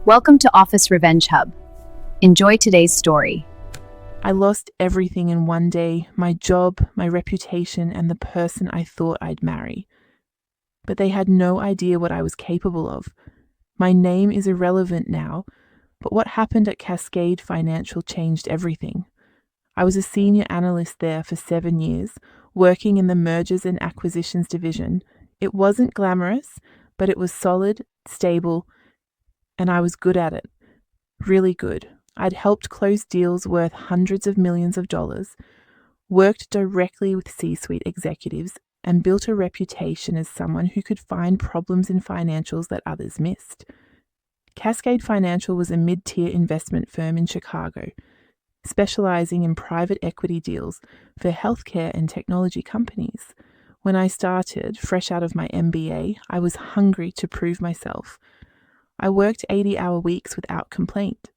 Welcome to Office Revenge Hub. Enjoy today's story. I lost everything in one day, my job, my reputation, and the person I thought I'd marry. But they had no idea what I was capable of. My name is irrelevant now, but what happened at Cascade Financial changed everything. I was a senior analyst there for 7 years, working in the mergers and acquisitions division. It wasn't glamorous, but it was solid, stable, and I was good at it. Really good. I'd helped close deals worth hundreds of millions of dollars, worked directly with C-suite executives, and built a reputation as someone who could find problems in financials that others missed. Cascade Financial was a mid-tier investment firm in Chicago, specializing in private equity deals for healthcare and technology companies. When I started, fresh out of my MBA, I was hungry to prove myself. I worked 80-hour weeks without complaint.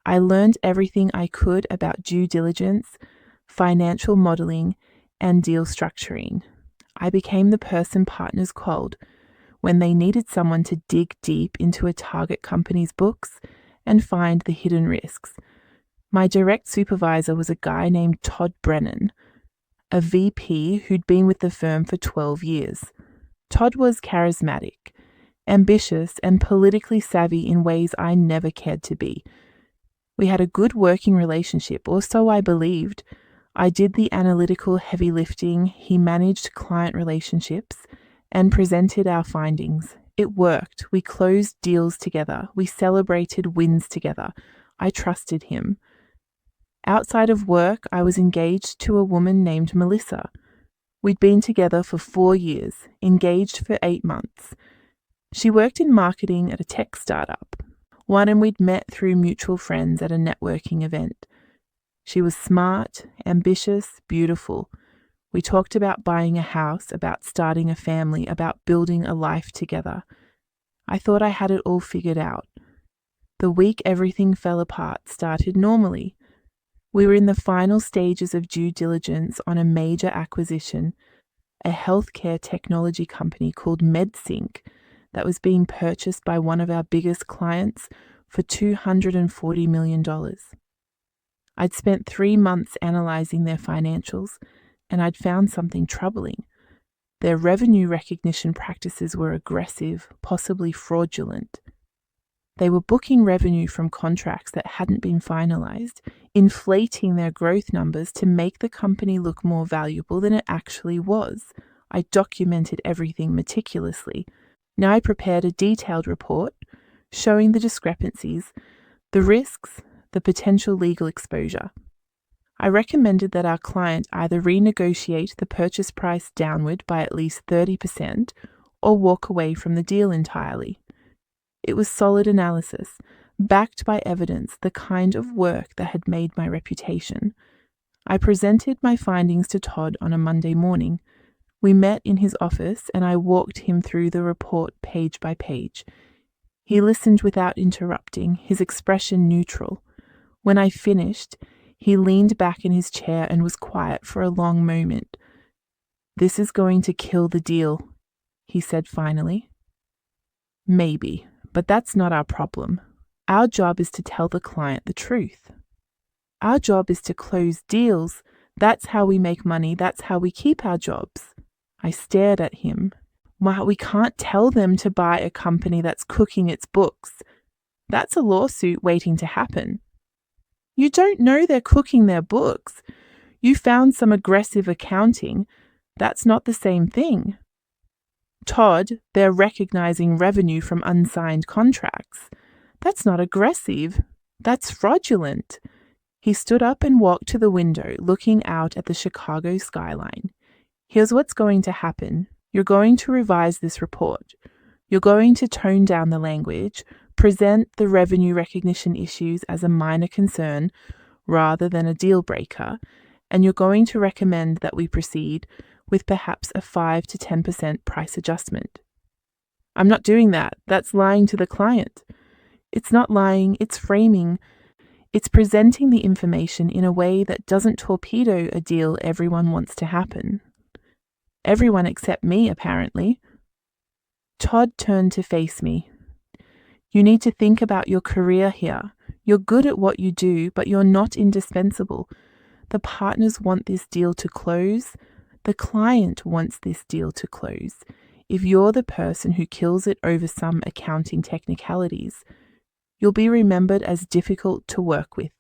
I learned everything I could about due diligence, financial modeling, and deal structuring. I became the person partners called when they needed someone to dig deep into a target company's books and find the hidden risks. My direct supervisor was a guy named Todd Brennan, a VP who'd been with the firm for 12 years. Todd was charismatic, ambitious, and politically savvy in ways I never cared to be. We had a good working relationship, or so I believed. I did the analytical heavy lifting, he managed client relationships, and presented our findings. It worked. We closed deals together. We celebrated wins together. I trusted him. Outside of work, I was engaged to a woman named Melissa. We'd been together for 4 years, engaged for 8 months. She worked in marketing at a tech startup, one we'd met through mutual friends at a networking event. She was smart, ambitious, beautiful. We talked about buying a house, about starting a family, about building a life together. I thought I had it all figured out. The week everything fell apart started normally. We were in the final stages of due diligence on a major acquisition, a healthcare technology company called MedSync that was being purchased by one of our biggest clients for $240 million. I'd spent 3 months analyzing their financials, and I'd found something troubling. Their revenue recognition practices were aggressive, possibly fraudulent. They were booking revenue from contracts that hadn't been finalized, inflating their growth numbers to make the company look more valuable than it actually was. I documented everything meticulously. Now I prepared a detailed report showing the discrepancies, the risks, the potential legal exposure. I recommended that our client either renegotiate the purchase price downward by at least 30% or walk away from the deal entirely. It was solid analysis, backed by evidence, the kind of work that had made my reputation. I presented my findings to Todd on a Monday morning. We met in his office and I walked him through the report page by page. He listened without interrupting, his expression neutral. When I finished, he leaned back in his chair and was quiet for a long moment. "This is going to kill the deal," he said finally. "Maybe, but that's not our problem. Our job is to tell the client the truth. Our job is to close deals. That's how we make money. That's how we keep our jobs." I stared at him. "Wow, we can't tell them to buy a company that's cooking its books. That's a lawsuit waiting to happen." "You don't know they're cooking their books. You found some aggressive accounting. That's not the same thing." "Todd, they're recognizing revenue from unsigned contracts. That's not aggressive. That's fraudulent." He stood up and walked to the window, looking out at the Chicago skyline. "Here's what's going to happen. You're going to revise this report. You're going to tone down the language, present the revenue recognition issues as a minor concern rather than a deal breaker, and you're going to recommend that we proceed with perhaps a 5 to 10% price adjustment." "I'm not doing that. That's lying to the client." "It's not lying, it's framing. It's presenting the information in a way that doesn't torpedo a deal everyone wants to happen. Everyone except me, apparently." Todd turned to face me. You need to think about your career here. You're good at what you do, but you're not indispensable. The partners want this deal to close. The client wants this deal to close. If you're the person who kills it over some accounting technicalities, you'll be remembered as difficult to work with,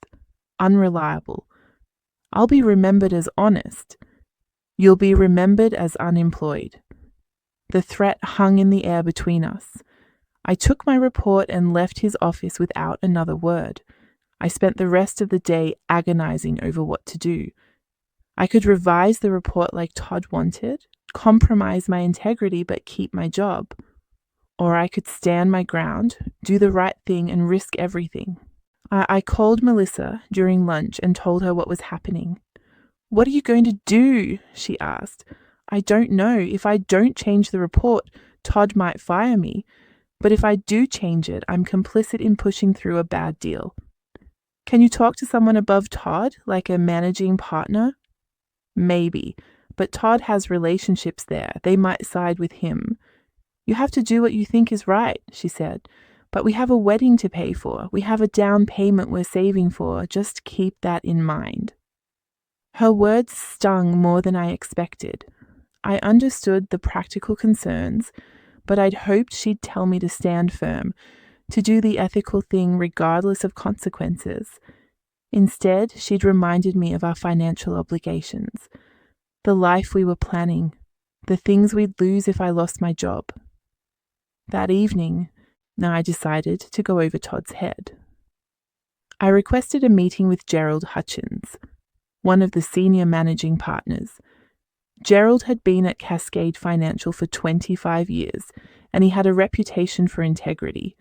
unreliable. I'll be remembered as honest. You'll be remembered as unemployed. The threat hung in the air between us. I took my report and left his office without another word. I spent the rest of the day agonizing over what to do. I could revise the report like Todd wanted, compromise my integrity but keep my job. Or I could stand my ground, do the right thing and risk everything. I called Melissa during lunch and told her what was happening. "What are you going to do?" she asked. "I don't know. If I don't change the report, Todd might fire me. But if I do change it, I'm complicit in pushing through a bad deal." "Can you talk to someone above Todd, like a managing partner?" "Maybe, but Todd has relationships there. They might side with him." "You have to do what you think is right," she said. "But we have a wedding to pay for. We have a down payment we're saving for. Just keep that in mind." Her words stung more than I expected. I understood the practical concerns, but I'd hoped she'd tell me to stand firm, to do the ethical thing regardless of consequences. Instead, she'd reminded me of our financial obligations, the life we were planning, the things we'd lose if I lost my job. That evening, I decided to go over Todd's head. I requested a meeting with Gerald Hutchins, one of the senior managing partners. Gerald had been at Cascade Financial for 25 years, and he had a reputation for integrity.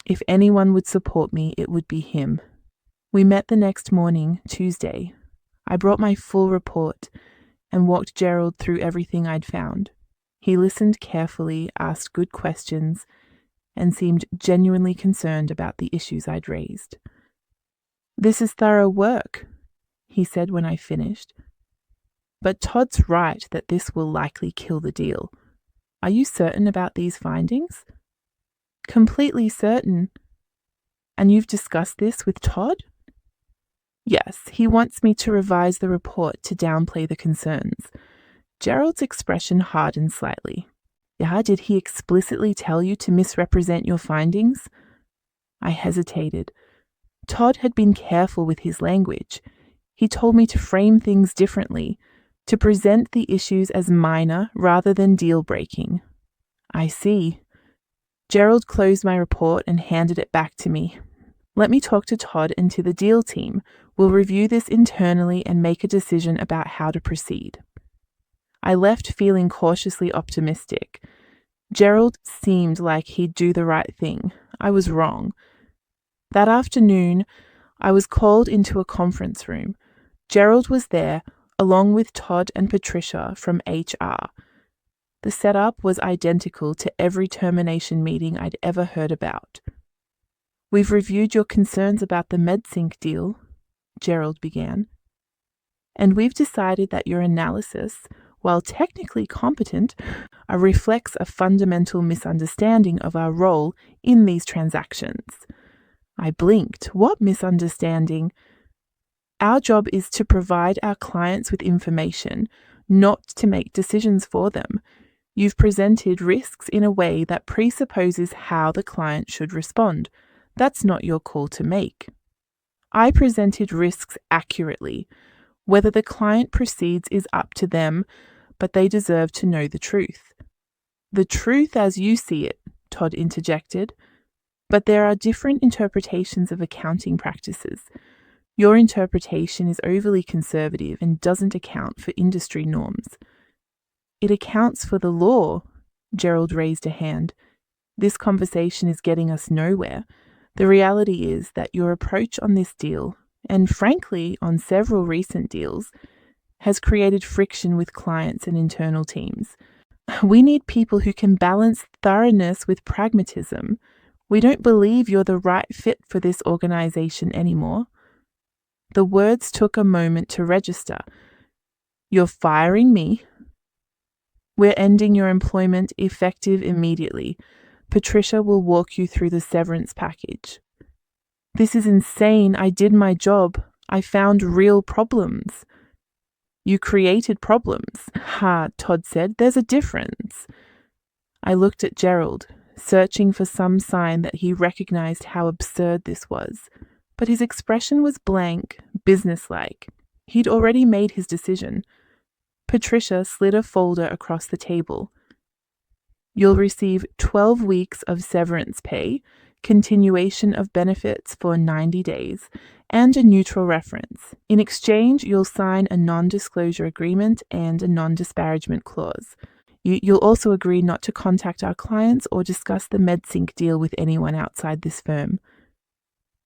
If anyone would support me, it would be him. We met the next morning, Tuesday. I brought my full report and walked Gerald through everything I'd found. He listened carefully, asked good questions, and seemed genuinely concerned about the issues I'd raised. "This is thorough work," he said when I finished. "But Todd's right that this will likely kill the deal. Are you certain about these findings?" "Completely certain." "And you've discussed this with Todd?" "Yes, he wants me to revise the report to downplay the concerns." Gerald's expression hardened slightly. "Yeah, did he explicitly tell you to misrepresent your findings?" I hesitated. Todd had been careful with his language. He told me to frame things differently, to present the issues as minor rather than deal-breaking. "I see." Gerald closed my report and handed it back to me. "Let me talk to Todd and to the deal team. We'll review this internally and make a decision about how to proceed." I left feeling cautiously optimistic. Gerald seemed like he'd do the right thing. I was wrong. That afternoon, I was called into a conference room. Gerald was there, along with Todd and Patricia from HR. The setup was identical to every termination meeting I'd ever heard about. "We've reviewed your concerns about the MedSync deal," Gerald began, "and we've decided that your analysis, while technically competent, reflects a fundamental misunderstanding of our role in these transactions." I blinked. "What misunderstanding?" "Our job is to provide our clients with information, not to make decisions for them. You've presented risks in a way that presupposes how the client should respond. That's not your call to make." I presented risks accurately. Whether the client proceeds is up to them, but they deserve to know the truth. "The truth as you see it," Todd interjected. "But there are different interpretations of accounting practices. Your interpretation is overly conservative and doesn't account for industry norms." "It accounts for the law." Gerald raised a hand. "This conversation is getting us nowhere. The reality is that your approach on this deal, and frankly on several recent deals, has created friction with clients and internal teams. We need people who can balance thoroughness with pragmatism. We don't believe you're the right fit for this organization anymore." The words took a moment to register. "You're firing me. We're ending your employment effective immediately. Patricia will walk you through the severance package. This is insane. I did my job. I found real problems. You created problems. Ha, Todd said. There's a difference. I looked at Gerald, searching for some sign that he recognized how absurd this was. But his expression was blank, businesslike. He'd already made his decision. Patricia slid a folder across the table. You'll receive 12 weeks of severance pay, continuation of benefits for 90 days, and a neutral reference. In exchange, you'll sign a non-disclosure agreement and a non-disparagement clause. You'll also agree not to contact our clients or discuss the MedSync deal with anyone outside this firm.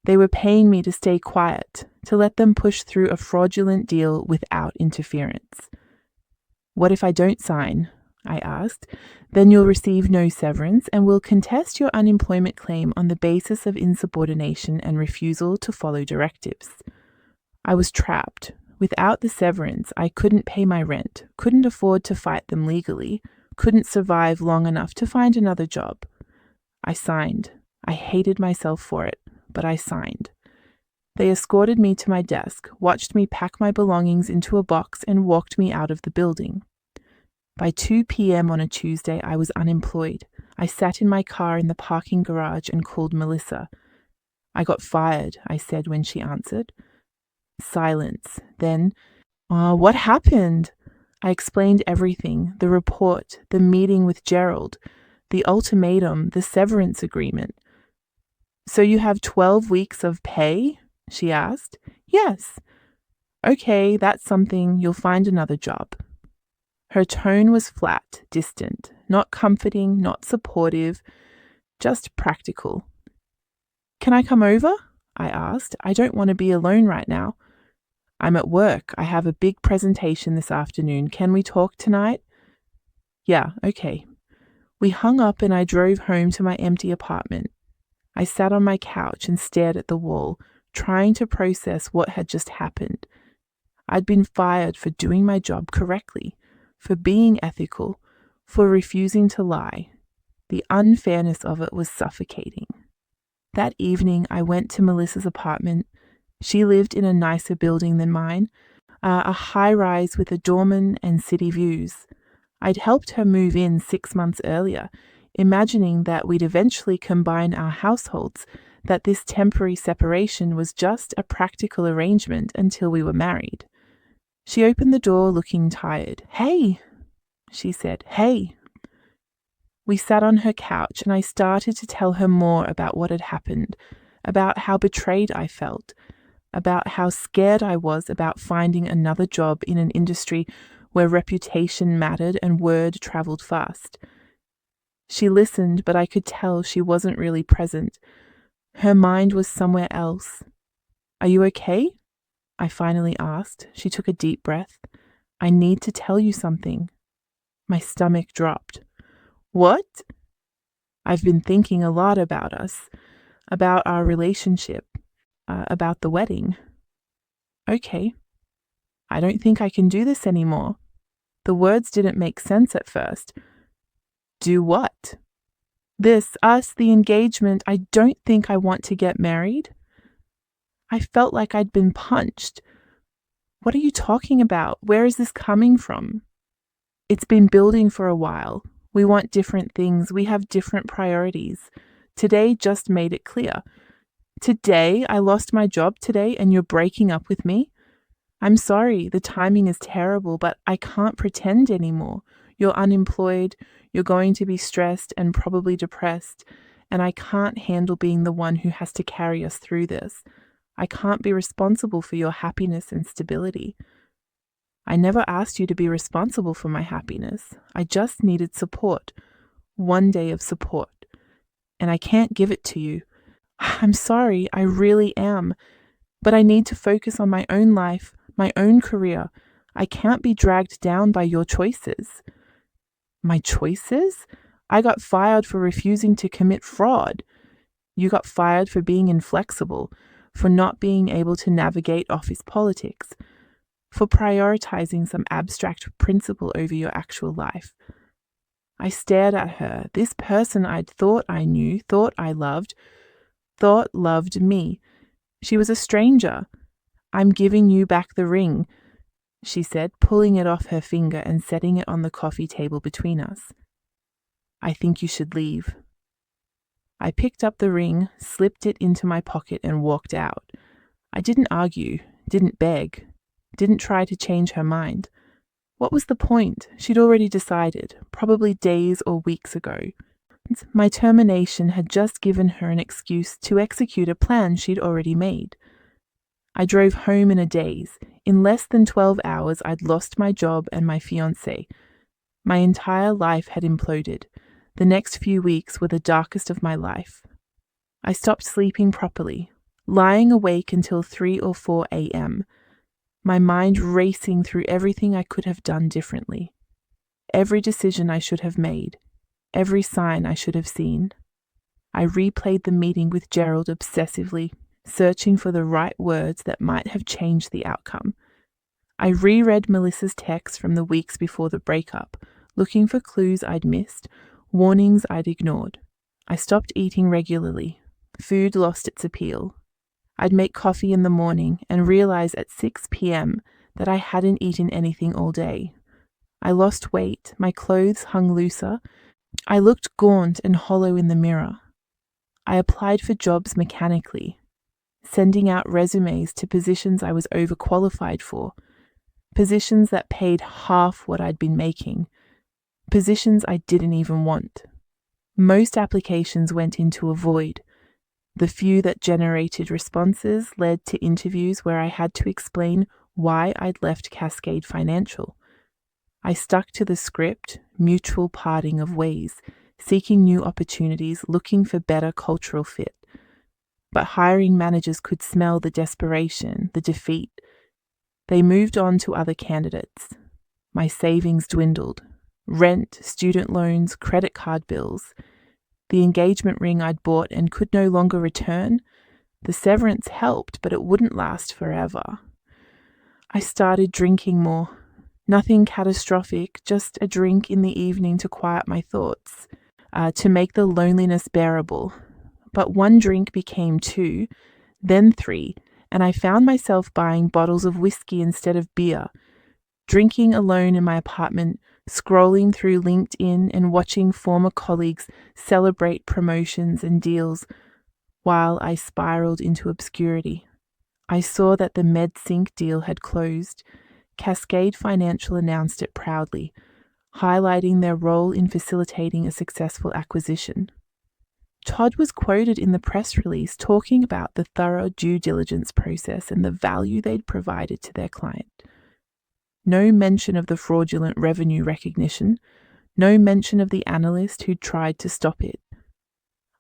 They were paying me to stay quiet, to let them push through a fraudulent deal without interference. What if I don't sign? I asked. Then you'll receive no severance and will contest your unemployment claim on the basis of insubordination and refusal to follow directives. I was trapped. Without the severance, I couldn't pay my rent, couldn't afford to fight them legally, couldn't survive long enough to find another job. I signed. I hated myself for it, but I signed. They escorted me to my desk, watched me pack my belongings into a box, and walked me out of the building. By 2 p.m. on a Tuesday, I was unemployed. I sat in my car in the parking garage and called Melissa. I got fired, I said when she answered. Silence. Then, what happened? I explained everything, the report, the meeting with Gerald, the ultimatum, the severance agreement. So you have 12 weeks of pay? She asked. Yes. Okay, that's something. You'll find another job. Her tone was flat, distant, not comforting, not supportive, just practical. Can I come over? I asked. I don't want to be alone right now. I'm at work. I have a big presentation this afternoon. Can we talk tonight? Yeah, okay. We hung up and I drove home to my empty apartment. I sat on my couch and stared at the wall, trying to process what had just happened. I'd been fired for doing my job correctly, for being ethical, for refusing to lie. The unfairness of it was suffocating. That evening, I went to Melissa's apartment. She lived in a nicer building than mine, a high-rise with a doorman and city views. I'd helped her move in 6 months earlier, imagining that we'd eventually combine our households, that this temporary separation was just a practical arrangement until we were married. She opened the door looking tired. Hey, she said, hey. We sat on her couch and I started to tell her more about what had happened, about how betrayed I felt, about how scared I was about finding another job in an industry where reputation mattered and word traveled fast. She listened, but I could tell she wasn't really present. Her mind was somewhere else. Are you okay? I finally asked. She took a deep breath. I need to tell you something. My stomach dropped. What? I've been thinking a lot about us, about our relationship, about the wedding. Okay. I don't think I can do this anymore. The words didn't make sense at first. Do what? This, us, the engagement. I don't think I want to get married. I felt like I'd been punched. What are you talking about? Where is this coming from? It's been building for a while. We want different things. We have different priorities. Today just made it clear. Today, I lost my job today and you're breaking up with me? I'm sorry, the timing is terrible, but I can't pretend anymore. You're unemployed, you're going to be stressed and probably depressed, and I can't handle being the one who has to carry us through this. I can't be responsible for your happiness and stability. I never asked you to be responsible for my happiness. I just needed support. One day of support. And I can't give it to you. I'm sorry, I really am. But I need to focus on my own life, my own career. I can't be dragged down by your choices. My choices? I got fired for refusing to commit fraud. You got fired for being inflexible, for not being able to navigate office politics, for prioritizing some abstract principle over your actual life. I stared at her, this person I'd thought I knew, thought I loved, thought loved me. She was a stranger. "I'm giving you back the ring," she said, pulling it off her finger and setting it on the coffee table between us. "I think you should leave." I picked up the ring, slipped it into my pocket, and walked out. I didn't argue, didn't beg, didn't try to change her mind. What was the point? She'd already decided, probably days or weeks ago. My termination had just given her an excuse to execute a plan she'd already made. I drove home in a daze. In less than 12 hours, I'd lost my job and my fiancé. My entire life had imploded. The next few weeks were the darkest of my life. I stopped sleeping properly, lying awake until 3 or 4 a.m., my mind racing through everything I could have done differently, every decision I should have made, every sign I should have seen. I replayed the meeting with Gerald obsessively, searching for the right words that might have changed the outcome. I reread Melissa's text from the weeks before the breakup, looking for clues I'd missed, warnings I'd ignored. I stopped eating regularly. Food lost its appeal. I'd make coffee in the morning and realize at 6 p.m. that I hadn't eaten anything all day. I lost weight, my clothes hung looser. I looked gaunt and hollow in the mirror. I applied for jobs mechanically, sending out resumes to positions I was overqualified for, positions that paid half what I'd been making, positions I didn't even want. Most applications went into a void. The few that generated responses led to interviews where I had to explain why I'd left Cascade Financial. I stuck to the script, mutual parting of ways, seeking new opportunities, looking for better cultural fit. But hiring managers could smell the desperation, the defeat. They moved on to other candidates. My savings dwindled. Rent, student loans, credit card bills. The engagement ring I'd bought and could no longer return. The severance helped, but it wouldn't last forever. I started drinking more. Nothing catastrophic, just a drink in the evening to quiet my thoughts, to make the loneliness bearable. But one drink became 2, then 3, and I found myself buying bottles of whiskey instead of beer, drinking alone in my apartment, scrolling through LinkedIn and watching former colleagues celebrate promotions and deals while I spiraled into obscurity. I saw that the MedSync deal had closed. Cascade Financial announced it proudly, highlighting their role in facilitating a successful acquisition. Todd was quoted in the press release talking about the thorough due diligence process and the value they'd provided to their client. No mention of the fraudulent revenue recognition, no mention of the analyst who'd tried to stop it.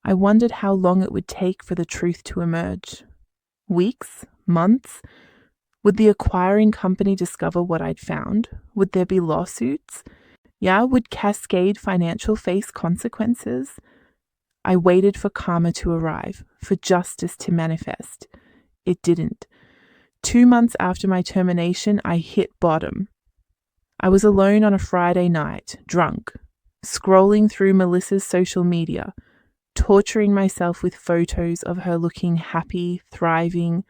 I wondered how long it would take for the truth to emerge. Weeks? Months? Would the acquiring company discover what I'd found? Would there be lawsuits? Would Cascade Financial face consequences? I waited for karma to arrive, for justice to manifest. It didn't. 2 months after my termination, I hit bottom. I was alone on a Friday night, drunk, scrolling through Melissa's social media, torturing myself with photos of her looking happy, thriving,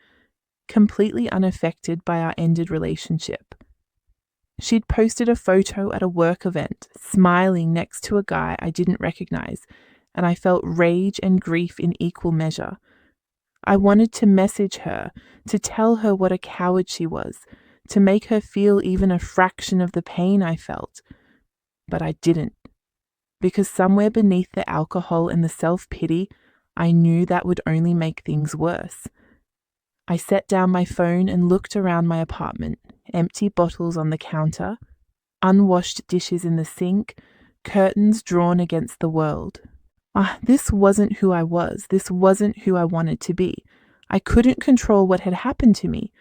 completely unaffected by our ended relationship. She'd posted a photo at a work event, smiling next to a guy I didn't recognize, and I felt rage and grief in equal measure. I wanted to message her, to tell her what a coward she was, to make her feel even a fraction of the pain I felt. But I didn't, because somewhere beneath the alcohol and the self-pity, I knew that would only make things worse. I set down my phone and looked around my apartment, empty bottles on the counter, unwashed dishes in the sink, curtains drawn against the world. This wasn't who I was. This wasn't who I wanted to be. I couldn't control what had happened to me.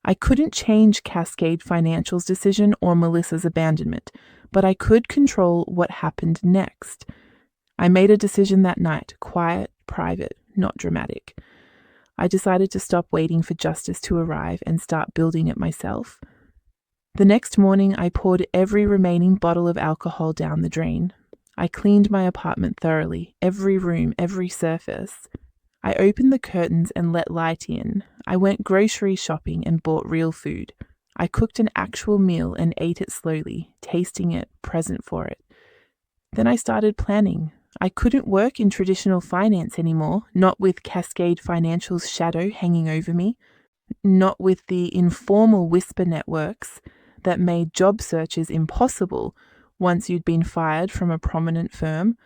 I couldn't change Cascade Financial's decision or Melissa's abandonment, but I could control what happened next. I made a decision that night, quiet, private, not dramatic. I decided to stop waiting for justice to arrive and start building it myself. The next morning, I poured every remaining bottle of alcohol down the drain. I cleaned my apartment thoroughly, every room, every surface. I opened the curtains and let light in. I went grocery shopping and bought real food. I cooked an actual meal and ate it slowly, tasting it, present for it. Then I started planning. I couldn't work in traditional finance anymore, not with Cascade Financial's shadow hanging over me, not with the informal whisper networks that made job searches impossible once you'd been fired from a prominent firm.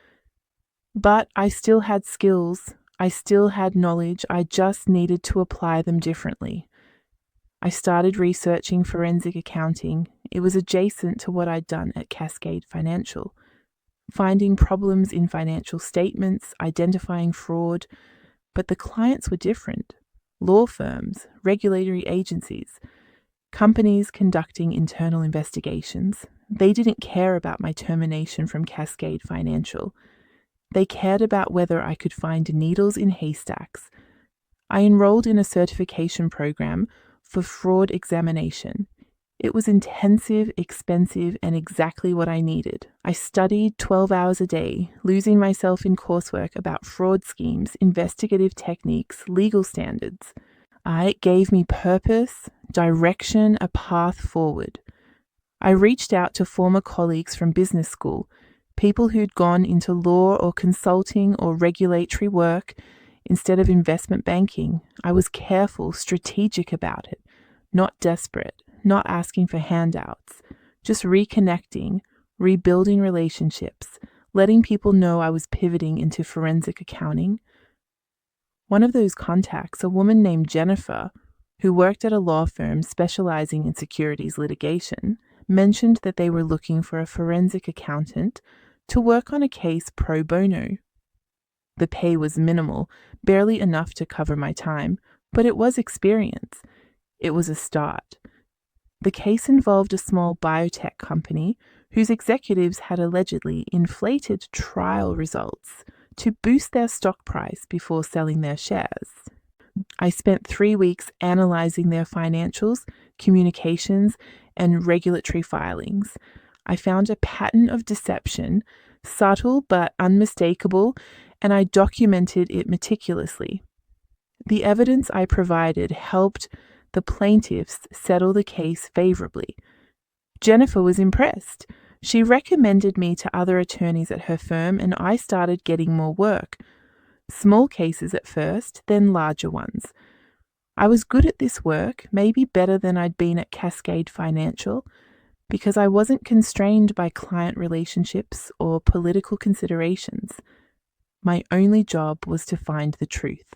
But I still had skills. I still had knowledge. I just needed to apply them differently. I started researching forensic accounting. It was adjacent to what I'd done at Cascade Financial. Finding problems in financial statements, identifying fraud, but the clients were different. Law firms, regulatory agencies, companies conducting internal investigations. They didn't care about my termination from Cascade Financial. They cared about whether I could find needles in haystacks. I enrolled in a certification program for fraud examination. It was intensive, expensive, and exactly what I needed. I studied 12 hours a day, losing myself in coursework about fraud schemes, investigative techniques, legal standards. It gave me purpose, direction, a path forward. I reached out to former colleagues from business school, people who'd gone into law or consulting or regulatory work instead of investment banking. I was careful, strategic about it, not desperate. Not asking for handouts, just reconnecting, rebuilding relationships, letting people know I was pivoting into forensic accounting. One of those contacts, a woman named Jennifer, who worked at a law firm specializing in securities litigation, mentioned that they were looking for a forensic accountant to work on a case pro bono. The pay was minimal, barely enough to cover my time, but it was experience. It was a start. The case involved a small biotech company whose executives had allegedly inflated trial results to boost their stock price before selling their shares. I spent 3 weeks analyzing their financials, communications, and regulatory filings. I found a pattern of deception, subtle but unmistakable, and I documented it meticulously. The evidence I provided helped the plaintiffs settle the case favorably. Jennifer was impressed. She recommended me to other attorneys at her firm, and I started getting more work. Small cases at first, then larger ones. I was good at this work, maybe better than I'd been at Cascade Financial, because I wasn't constrained by client relationships or political considerations. My only job was to find the truth.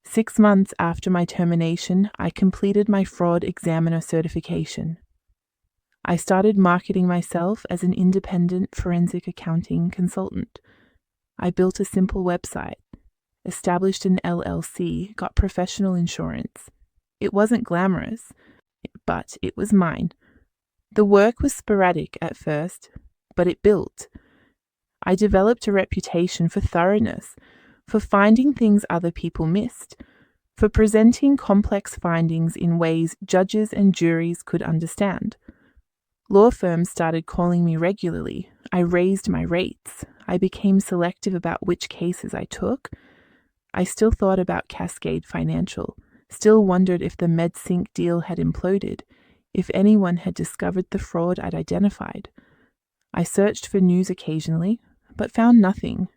6 months after my termination, I completed my fraud examiner certification. I started marketing myself as an independent forensic accounting consultant. I built a simple website, established an LLC, got professional insurance. It wasn't glamorous, but it was mine. The work was sporadic at first, but it built. I developed a reputation for thoroughness, for finding things other people missed, for presenting complex findings in ways judges and juries could understand. Law firms started calling me regularly. I raised my rates. I became selective about which cases I took. I still thought about Cascade Financial, still wondered if the MedSync deal had imploded, if anyone had discovered the fraud I'd identified. I searched for news occasionally, but found nothing.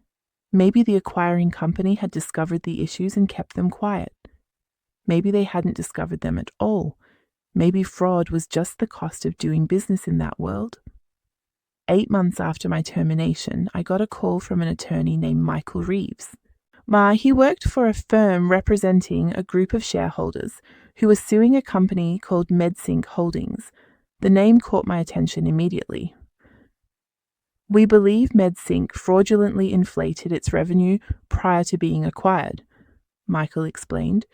Maybe the acquiring company had discovered the issues and kept them quiet. Maybe they hadn't discovered them at all. Maybe fraud was just the cost of doing business in that world. 8 months after my termination, I got a call from an attorney named Michael Reeves. He worked for a firm representing a group of shareholders who were suing a company called MedSync Holdings. The name caught my attention immediately. We believe MedSync fraudulently inflated its revenue prior to being acquired, Michael explained.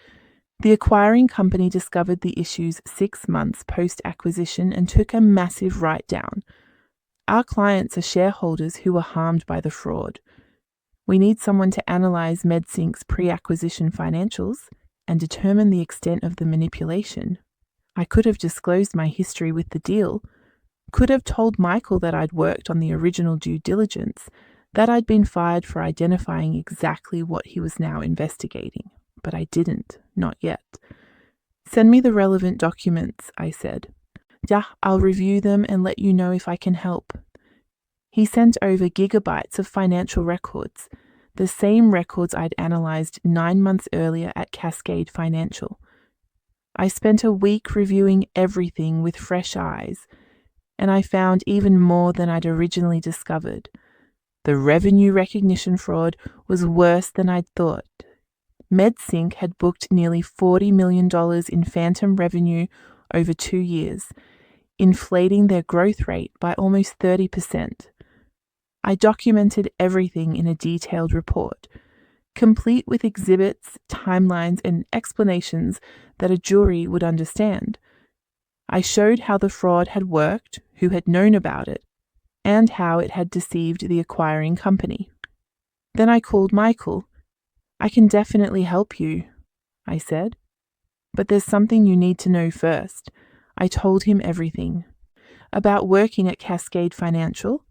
The acquiring company discovered the issues 6 months post-acquisition and took a massive write-down. Our clients are shareholders who were harmed by the fraud. We need someone to analyze MedSync's pre-acquisition financials and determine the extent of the manipulation. I could have disclosed my history with the deal, Could have told Michael that I'd worked on the original due diligence, that I'd been fired for identifying exactly what he was now investigating. But I didn't, not yet. Send me the relevant documents, I said. Yeah, I'll review them and let you know if I can help. He sent over gigabytes of financial records, the same records I'd analyzed 9 months earlier at Cascade Financial. I spent a week reviewing everything with fresh eyes, and I found even more than I'd originally discovered. The revenue recognition fraud was worse than I'd thought. MedSync had booked nearly $40 million in phantom revenue over 2 years, inflating their growth rate by almost 30%. I documented everything in a detailed report, complete with exhibits, timelines, and explanations that a jury would understand. I showed how the fraud had worked, who had known about it, and how it had deceived the acquiring company. Then I called Michael. I can definitely help you, I said. But there's something you need to know first. I told him everything. About working at Cascade Financial,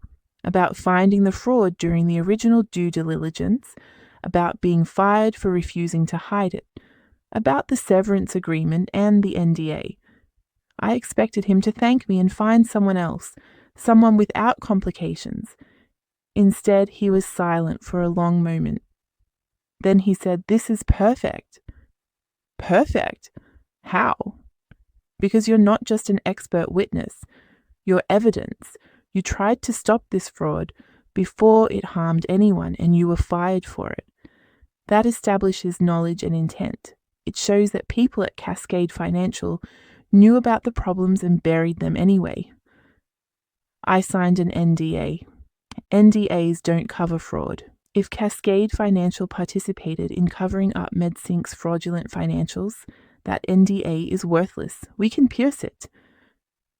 about finding the fraud during the original due diligence, about being fired for refusing to hide it, about the severance agreement and the NDA. I expected him to thank me and find someone else, someone without complications. Instead, he was silent for a long moment. Then he said, "This is perfect." Perfect? How? Because you're not just an expert witness. You're evidence. You tried to stop this fraud before it harmed anyone, and you were fired for it. That establishes knowledge and intent. It shows that people at Cascade Financial knew about the problems and buried them anyway. I signed an NDA. NDAs don't cover fraud. If Cascade Financial participated in covering up MedSync's fraudulent financials, that NDA is worthless. We can pierce it.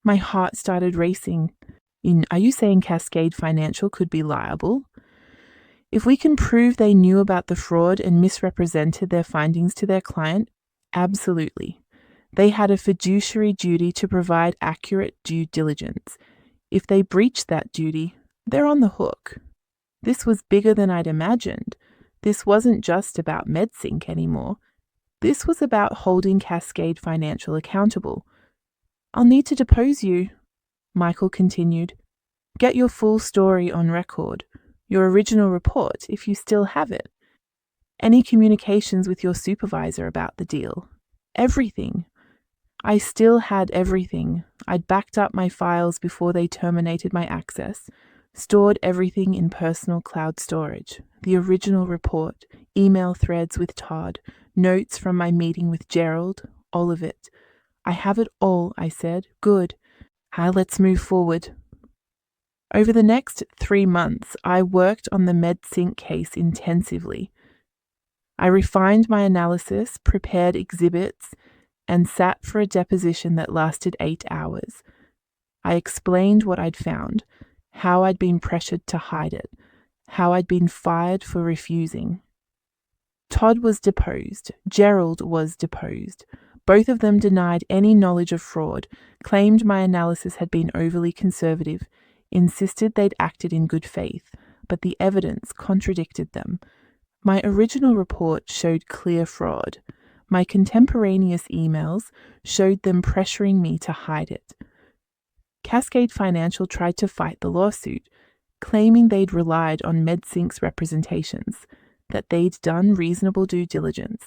My heart started racing. Are you saying Cascade Financial could be liable? If we can prove they knew about the fraud and misrepresented their findings to their client, absolutely. They had a fiduciary duty to provide accurate due diligence. If they breached that duty, they're on the hook. This was bigger than I'd imagined. This wasn't just about MedSync anymore. This was about holding Cascade Financial accountable. I'll need to depose you, Michael continued. Get your full story on record, your original report, if you still have it. Any communications with your supervisor about the deal. Everything. I still had everything. I'd backed up my files before they terminated my access, stored everything in personal cloud storage, the original report, email threads with Todd, notes from my meeting with Gerald, all of it. I have it all, I said. Good. Let's move forward. Over the next 3 months, I worked on the MedSync case intensively. I refined my analysis, prepared exhibits, and sat for a deposition that lasted 8 hours. I explained what I'd found, how I'd been pressured to hide it, how I'd been fired for refusing. Todd was deposed. Gerald was deposed. Both of them denied any knowledge of fraud, claimed my analysis had been overly conservative, insisted they'd acted in good faith, but the evidence contradicted them. My original report showed clear fraud. My contemporaneous emails showed them pressuring me to hide it. Cascade Financial tried to fight the lawsuit, claiming they'd relied on MedSync's representations, that they'd done reasonable due diligence,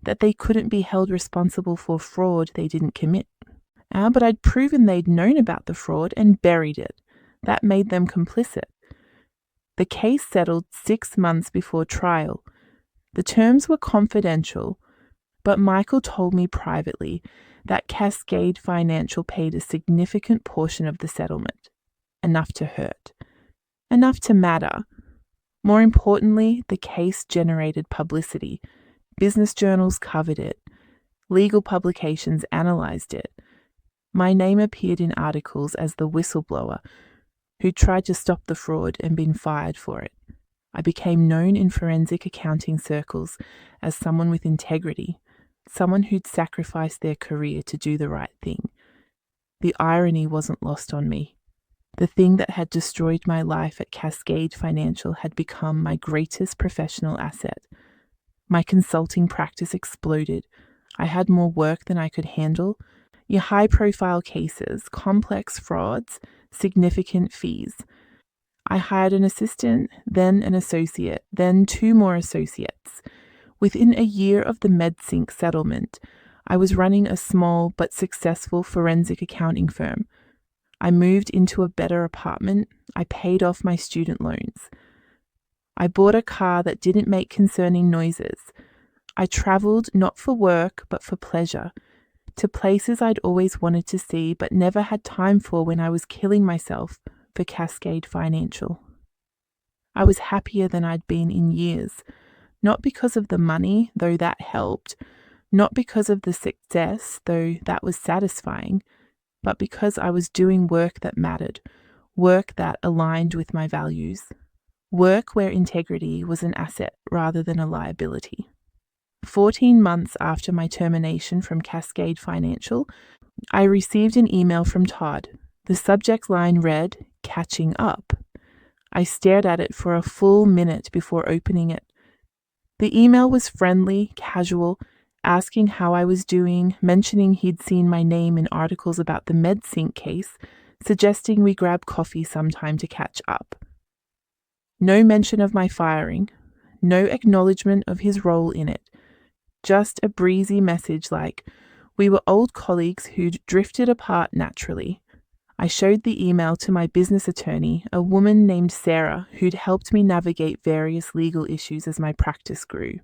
that they couldn't be held responsible for fraud they didn't commit. But I'd proven they'd known about the fraud and buried it. That made them complicit. The case settled 6 months before trial. The terms were confidential, but Michael told me privately that Cascade Financial paid a significant portion of the settlement. Enough to hurt. Enough to matter. More importantly, the case generated publicity. Business journals covered it. Legal publications analyzed it. My name appeared in articles as the whistleblower who tried to stop the fraud and been fired for it. I became known in forensic accounting circles as someone with integrity, someone who'd sacrificed their career to do the right thing. The irony wasn't lost on me. The thing that had destroyed my life at Cascade Financial had become my greatest professional asset. My consulting practice exploded. I had more work than I could handle. Your high-profile cases, complex frauds, significant fees. I hired an assistant, then an associate, then 2 more associates. Within a year of the MedSync settlement, I was running a small but successful forensic accounting firm. I moved into a better apartment. I paid off my student loans. I bought a car that didn't make concerning noises. I traveled not for work, but for pleasure, to places I'd always wanted to see but never had time for when I was killing myself for Cascade Financial. I was happier than I'd been in years, not because of the money, though that helped, not because of the success, though that was satisfying, but because I was doing work that mattered, work that aligned with my values, work where integrity was an asset rather than a liability. 14 months after my termination from Cascade Financial, I received an email from Todd. The subject line read, "Catching up." I stared at it for a full minute before opening it. The email was friendly, casual, asking how I was doing, mentioning he'd seen my name in articles about the MedSync case, suggesting we grab coffee sometime to catch up. No mention of my firing, no acknowledgement of his role in it, just a breezy message like, we were old colleagues who'd drifted apart naturally. I showed the email to my business attorney, a woman named Sarah, who'd helped me navigate various legal issues as my practice grew.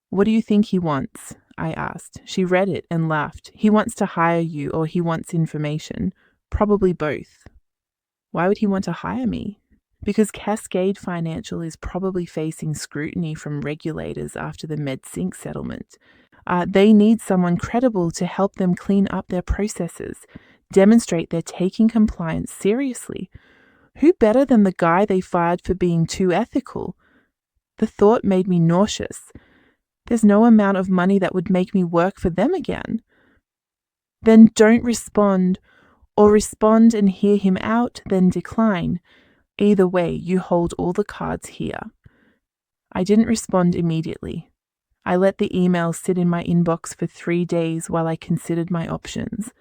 "What do you think he wants?" I asked. She read it and laughed. "He wants to hire you, or he wants information. Probably both." Why would he want to hire me? Because Cascade Financial is probably facing scrutiny from regulators after the MedSync settlement. They need someone credible to help them clean up their processes, demonstrate they're taking compliance seriously. Who better than the guy they fired for being too ethical? The thought made me nauseous. There's no amount of money that would make me work for them again. Then don't respond, or respond and hear him out, then decline. Either way, you hold all the cards here. I didn't respond immediately. I let the email sit in my inbox for 3 days while I considered my options.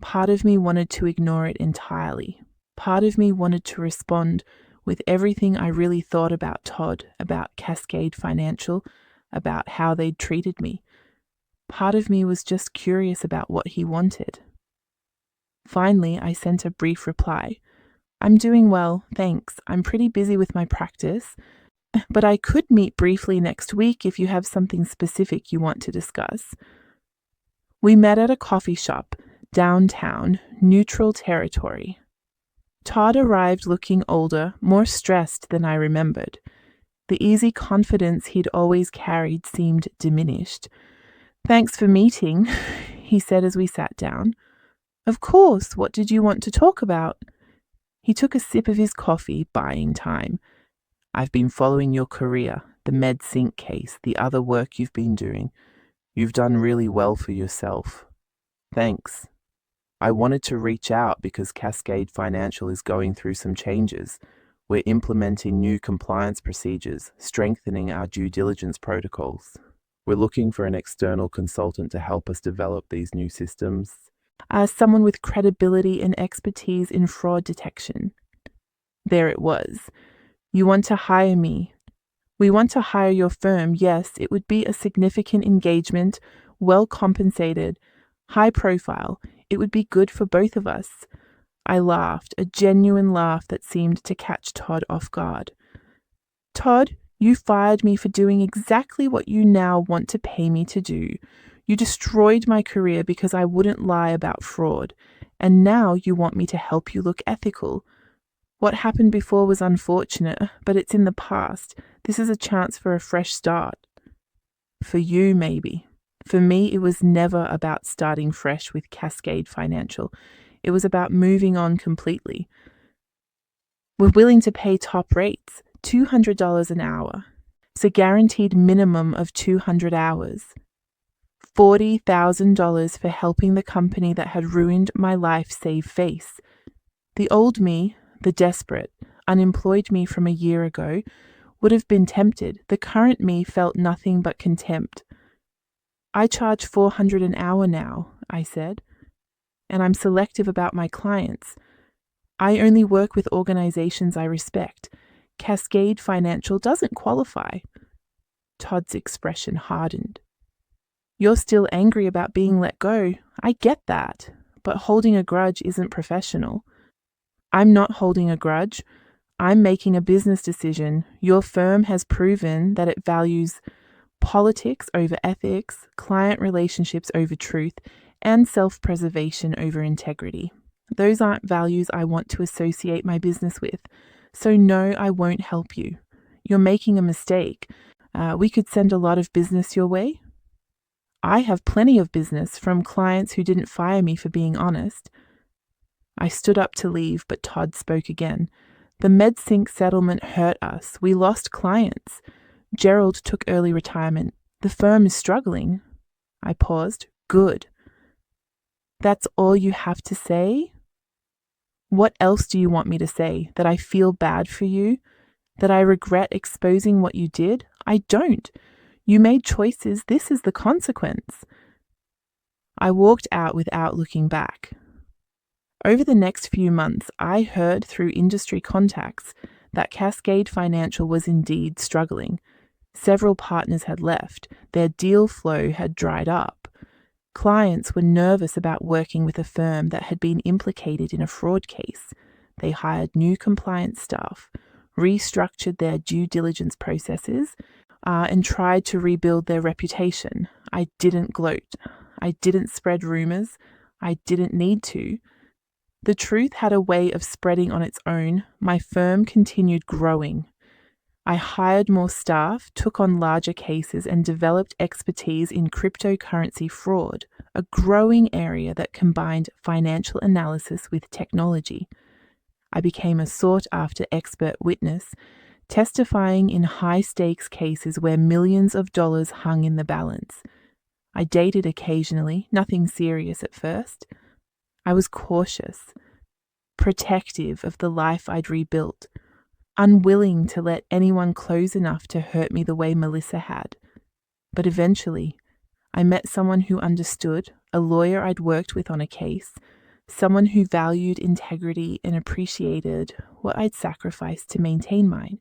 Part of me wanted to ignore it entirely. Part of me wanted to respond with everything I really thought about Todd, about Cascade Financial, about how they'd treated me. Part of me was just curious about what he wanted. Finally, I sent a brief reply. "I'm doing well, thanks. I'm pretty busy with my practice, but I could meet briefly next week if you have something specific you want to discuss." We met at a coffee shop, downtown, neutral territory. Todd arrived looking older, more stressed than I remembered. The easy confidence he'd always carried seemed diminished. "Thanks for meeting," he said as we sat down. "Of course, what did you want to talk about?" He took a sip of his coffee, buying time. "I've been following your career, the MedSync case, the other work you've been doing. You've done really well for yourself. Thanks. I wanted to reach out because Cascade Financial is going through some changes. We're implementing new compliance procedures, strengthening our due diligence protocols. We're looking for an external consultant to help us develop these new systems. Someone with credibility and expertise in fraud detection." There it was. "You want to hire me. We want to hire your firm. Yes, it would be a significant engagement, well compensated, high profile. It would be good for both of us." I laughed, a genuine laugh that seemed to catch Todd off guard. "Todd, you fired me for doing exactly what you now want to pay me to do. You destroyed my career because I wouldn't lie about fraud, and now you want me to help you look ethical. What happened before was unfortunate, but it's in the past. This is a chance for a fresh start. For you, maybe. For me, it was never about starting fresh with Cascade Financial. It was about moving on completely. We're willing to pay top rates, $200 an hour. It's a guaranteed minimum of 200 hours. $40,000 for helping the company that had ruined my life save face. The old me, the desperate, unemployed me from a year ago, would have been tempted. The current me felt nothing but contempt. I charge $400 an hour now, I said, and I'm selective about my clients. I only work with organizations I respect. Cascade Financial doesn't qualify. Todd's expression hardened. You're still angry about being let go. I get that, but holding a grudge isn't professional. I'm not holding a grudge. I'm making a business decision. Your firm has proven that it values politics over ethics, client relationships over truth, and self-preservation over integrity. Those aren't values I want to associate my business with. So no, I won't help you. You're making a mistake. We could send a lot of business your way. I have plenty of business from clients who didn't fire me for being honest. I stood up to leave, but Todd spoke again. The MedSync settlement hurt us. We lost clients. Gerald took early retirement. The firm is struggling. I paused. Good. That's all you have to say? What else do you want me to say? That I feel bad for you? That I regret exposing what you did? I don't. You made choices. This is the consequence. I walked out without looking back. Over the next few months, I heard through industry contacts that Cascade Financial was indeed struggling. Several partners had left. Their deal flow had dried up. Clients were nervous about working with a firm that had been implicated in a fraud case. They hired new compliance staff, restructured their due diligence processes, and tried to rebuild their reputation. I didn't gloat. I didn't spread rumors. I didn't need to. The truth had a way of spreading on its own. My firm continued growing. I hired more staff, took on larger cases, and developed expertise in cryptocurrency fraud, a growing area that combined financial analysis with technology. I became a sought-after expert witness, testifying in high-stakes cases where millions of dollars hung in the balance. I dated occasionally, nothing serious at first. I was cautious, protective of the life I'd rebuilt, unwilling to let anyone close enough to hurt me the way Melissa had. But eventually, I met someone who understood, a lawyer I'd worked with on a case, someone who valued integrity and appreciated what I'd sacrificed to maintain mine.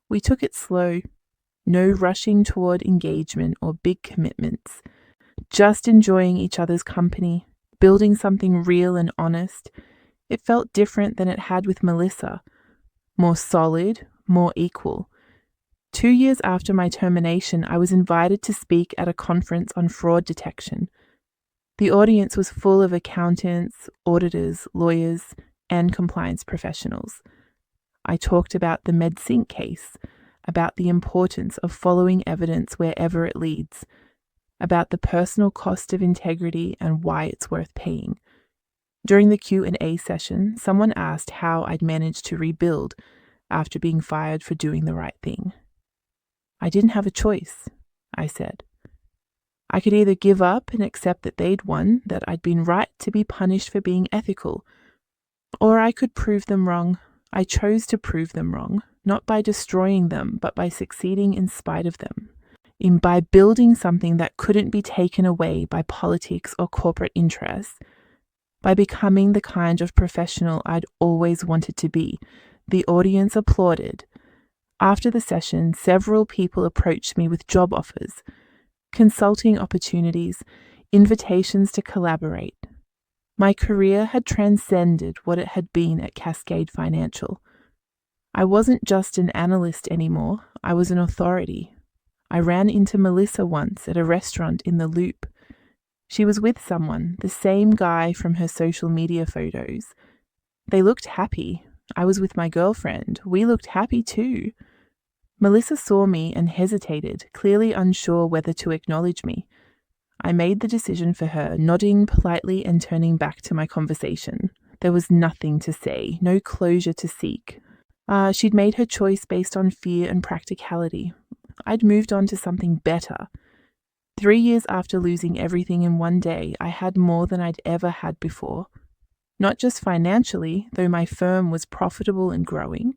We took it slow, no rushing toward engagement or big commitments, just enjoying each other's company, building something real and honest. It felt different than it had with Melissa, more solid, more equal. 2 years after my termination, I was invited to speak at a conference on fraud detection. The audience was full of accountants, auditors, lawyers, and compliance professionals. I talked about the MedSync case, about the importance of following evidence wherever it leads, about the personal cost of integrity and why it's worth paying. During the Q&A session, someone asked how I'd managed to rebuild after being fired for doing the right thing. I didn't have a choice, I said. I could either give up and accept that they'd won, that I'd been right to be punished for being ethical, or I could prove them wrong. I chose to prove them wrong, not by destroying them, but by succeeding in spite of them, by building something that couldn't be taken away by politics or corporate interests, by becoming the kind of professional I'd always wanted to be. The audience applauded. After the session, several people approached me with job offers, consulting opportunities, invitations to collaborate. My career had transcended what it had been at Cascade Financial. I wasn't just an analyst anymore, I was an authority. I ran into Melissa once at a restaurant in the Loop. She was with someone, the same guy from her social media photos. They looked happy. I was with my girlfriend. We looked happy too. Melissa saw me and hesitated, clearly unsure whether to acknowledge me. I made the decision for her, nodding politely and turning back to my conversation. There was nothing to say, no closure to seek. She'd made her choice based on fear and practicality. I'd moved on to something better. 3 years after losing everything in one day, I had more than I'd ever had before. Not just financially, though my firm was profitable and growing,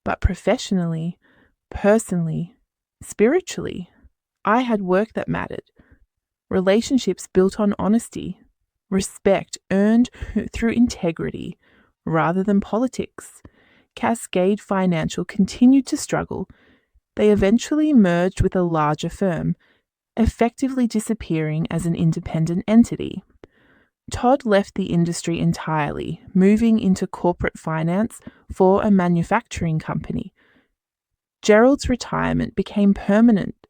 but professionally, personally, spiritually. I had work that mattered, relationships built on honesty, respect earned through integrity rather than politics. Cascade Financial continued to struggle. They eventually merged with a larger firm, effectively disappearing as an independent entity. Todd left the industry entirely, moving into corporate finance for a manufacturing company. Gerald's retirement became permanent.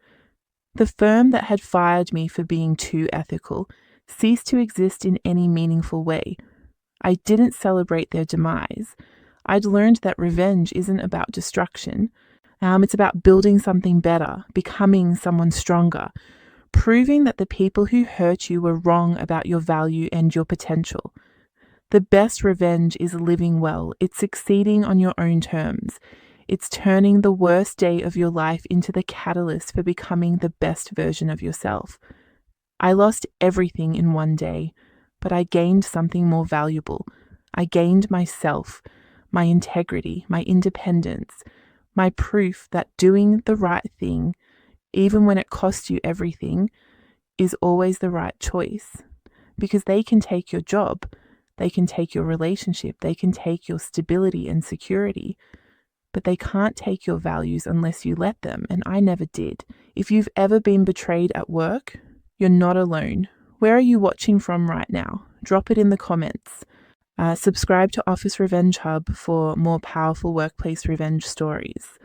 The firm that had fired me for being too ethical ceased to exist in any meaningful way. I didn't celebrate their demise. I'd learned that revenge isn't about destruction. It's about building something better, becoming someone stronger, proving that the people who hurt you were wrong about your value and your potential. The best revenge is living well. It's succeeding on your own terms. It's turning the worst day of your life into the catalyst for becoming the best version of yourself. I lost everything in one day, but I gained something more valuable. I gained myself, my integrity, my independence, my proof that doing the right thing, even when it costs you everything, is always the right choice. Because they can take your job, they can take your relationship, they can take your stability and security, but they can't take your values unless you let them, and I never did. If you've ever been betrayed at work, you're not alone. Where are you watching from right now? Drop it in the comments. Subscribe to Office Revenge Hub for more powerful workplace revenge stories.